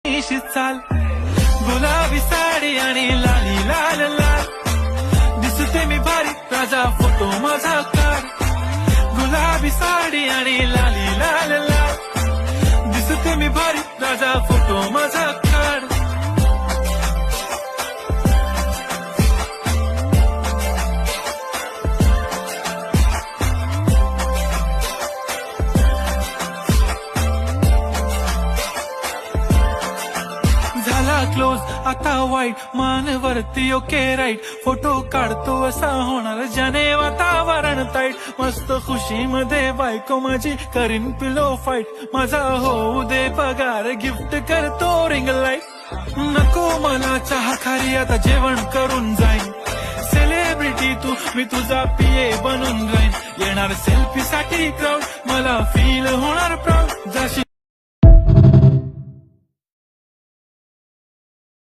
चाल गुलाबी साडी आणि लाली लाल लाल दिसते मी भारी राजा फोटो माझा काढ गुलाबी साडी आणि लाली लाल लाल दिसते मी भारी राजा फोटो माझा काढ क्लोज आता वाईट मानवरती ओके राईट फोटो काढतो असा होणार ज्याने वातावरण ताईट मस्त खुशी मध्ये बायको माझी करीन पिलो फाईट माझा होऊ दे पगार गिफ्ट करतो रिंग लाईट नको मला चहा खारी आता जेवण करून जाईन सेलिब्रिटी तू मी तुझा पीए बनून राहीन येणार सेल्फी साठी क्राऊड मला फील होणार प्राऊड जाशी